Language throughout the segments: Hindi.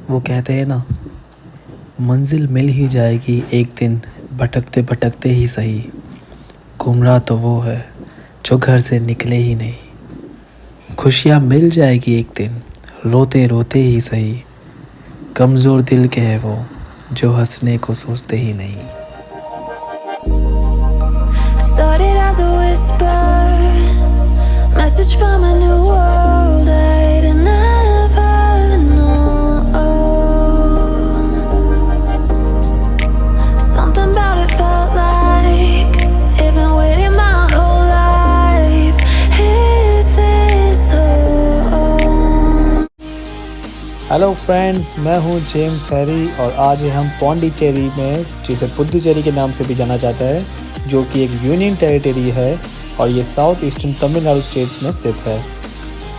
वो कहते हैं ना, मंजिल मिल ही जाएगी एक दिन, भटकते भटकते ही सही। गुमराह तो वो है जो घर से निकले ही नहीं। खुशियाँ मिल जाएगी एक दिन, रोते रोते ही सही। कमज़ोर दिल के हैं वो जो हंसने को सोचते ही नहीं। Started as a whisper, message from a new world I'd never known. Something about it felt like it'd been waiting my whole life. Is this home? Hello friends, मैं हूँ जेम्स हैरी और आज हम पौंडीचेरी में, जिसे पुदुचेरी के नाम से भी जाना जाता है, जो कि एक यूनियन टेरिटरी है और ये साउथ ईस्टर्न तमिलनाडु स्टेट में स्थित है।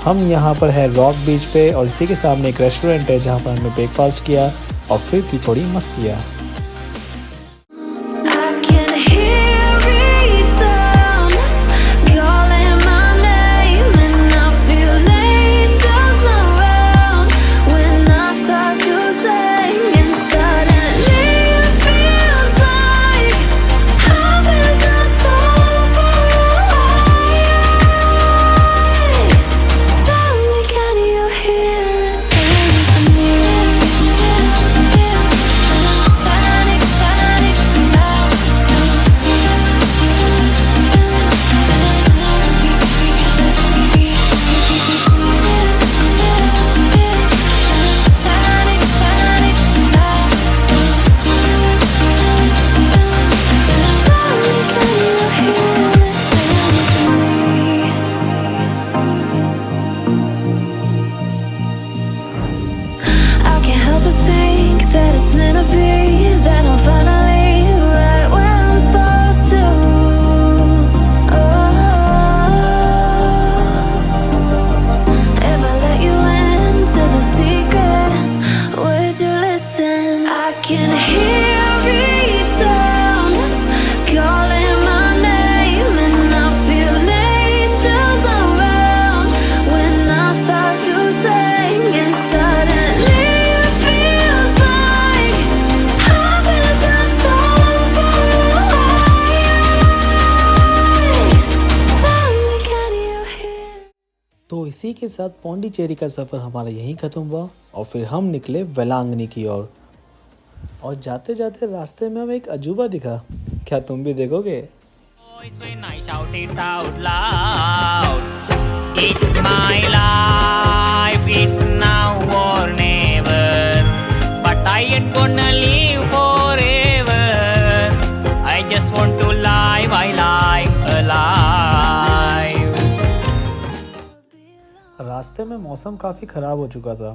हम यहाँ पर है रॉक बीच पे और इसी के सामने एक रेस्टोरेंट है जहाँ पर हमने ब्रेकफास्ट किया और फिर की थोड़ी मस्तियाँ। I can hear each sound calling my name, and I feel angels around when I start to sing, and suddenly it feels like heaven is so far away. Tell me, can you hear the symphony? Panic, panic, I can't help but think that it's meant to be, that I'm finally right where I'm supposed to. If I let you into the secret, would you listen? I can hear each sound calling my name, and I feel angels around when I start to sing, and suddenly it feels like heaven is so far away. Tell me, can you hear? तो इसी के साथ पौंडीचेरी का सफ़र हमारा यहीं ख़त्म हुआ और फिर हम निकले वेलांगनी की ओर। और जाते जाते रास्ते में हमें एक अजूबा दिखा। क्या तुम भी देखोगे? Voice when I shout it out loud. It's my life, it's now or never. But I ain't gonna live forever. I just want to live, I live alive. रास्ते में मौसम काफ़ी ख़राब हो चुका था,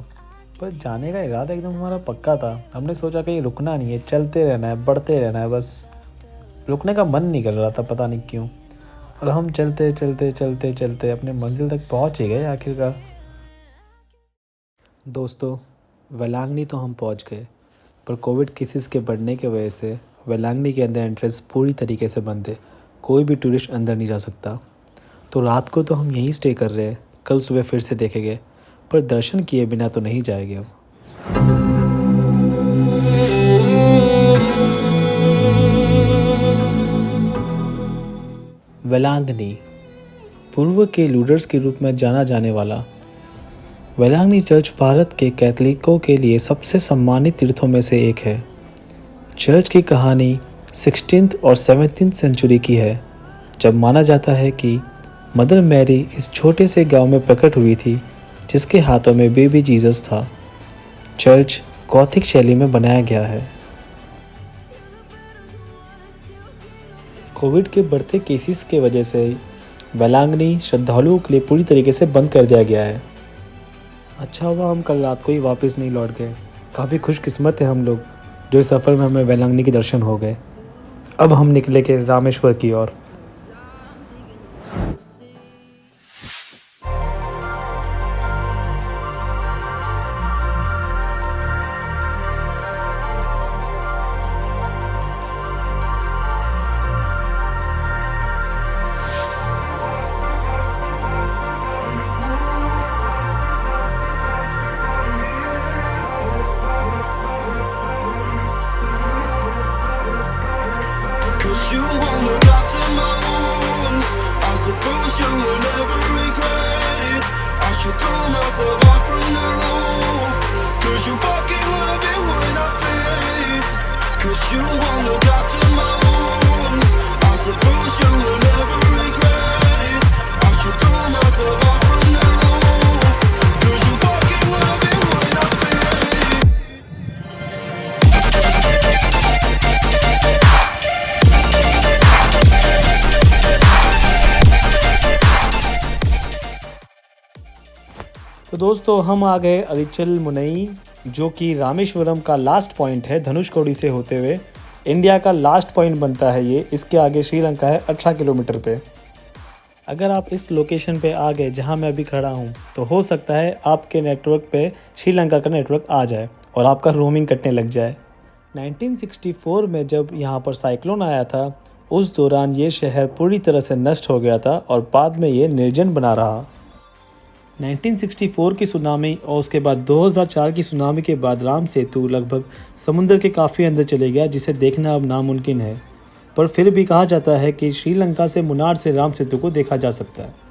पर जाने का इरादा एकदम हमारा पक्का था। हमने सोचा कहीं रुकना नहीं है, चलते रहना है, बढ़ते रहना है, बस रुकने का मन नहीं कर रहा था, पता नहीं क्यों। और हम चलते चलते चलते चलते अपने मंजिल तक पहुंच ही गए आखिरकार। दोस्तों, वेलांगनी तो हम पहुंच गए, पर कोविड केसेस के बढ़ने की वजह से वेलांगनी के अंदर एंट्रेंस पूरी तरीके से बंद है। कोई भी टूरिस्ट अंदर नहीं जा सकता। तो रात को तो हम यहीं स्टे कर रहे हैं, कल सुबह फिर से देखेंगे, पर दर्शन किए बिना तो नहीं जाएंगे अब। वेलांगनी पूर्व के लूडर्स के रूप में जाना जाने वाला वेलांगनी चर्च भारत के कैथोलिकों के लिए सबसे सम्मानित तीर्थों में से एक है। चर्च की कहानी 16th और 17th सेंचुरी की है, जब माना जाता है कि मदर मैरी इस छोटे से गांव में प्रकट हुई थी जिसके हाथों में बेबी जीसस था। चर्च गॉथिक शैली में बनाया गया है। कोविड के बढ़ते केसेस के वजह से वेलांगनी श्रद्धालुओं के लिए पूरी तरीके से बंद कर दिया गया है। अच्छा हुआ हम कल रात को ही वापस नहीं लौट गए। काफ़ी खुशकिस्मत है हम लोग जो इस सफ़र में हमें वेलांगनी के दर्शन हो गए। अब हम निकले के रामेश्वर की ओर। myself off from the roof. 'Cause you fucking love it when I feel. 'Cause you won't look after my wounds. I suppose you will never regret it. I should throw myself off from the roof. 'Cause you fucking love it when I feel. तो दोस्तों हम आ गए अरिचल मुनई, जो कि रामेश्वरम का लास्ट पॉइंट है धनुषकोडी से होते हुए। इंडिया का लास्ट पॉइंट बनता है ये। इसके आगे श्रीलंका है 18 किलोमीटर पे। अगर आप इस लोकेशन पे आ गए जहाँ मैं अभी खड़ा हूँ, तो हो सकता है आपके नेटवर्क पे श्रीलंका का नेटवर्क आ जाए और आपका रोमिंग कटने लग जाए। 1964 में जब यहाँ पर साइक्लोन आया था, उस दौरान ये शहर पूरी तरह से नष्ट हो गया था और बाद में ये निर्जन बना रहा। 1964 की सुनामी और उसके बाद 2004 की सुनामी के बाद राम सेतु लगभग समुद्र के काफ़ी अंदर चले गया, जिसे देखना अब नामुमकिन है। पर फिर भी कहा जाता है कि श्रीलंका से मुन्नार से राम सेतु को देखा जा सकता है।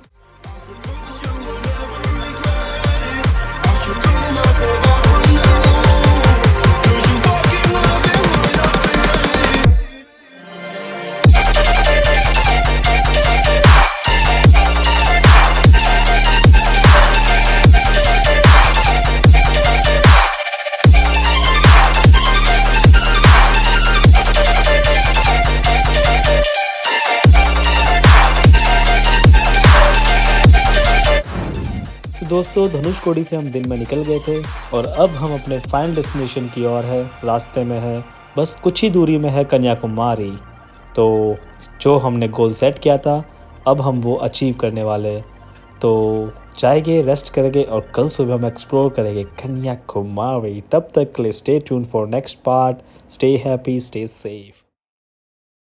दोस्तों धनुषकोडी से हम दिन में निकल गए थे और अब हम अपने फाइनल डेस्टिनेशन की ओर है। रास्ते में है, बस कुछ ही दूरी में है कन्याकुमारी। तो जो हमने गोल सेट किया था, अब हम वो अचीव करने वाले। तो जाएंगे, रेस्ट करेंगे और कल सुबह हम एक्सप्लोर करेंगे कन्याकुमारी। तब तक के लिए stay tune for next part. Stay happy, stay safe.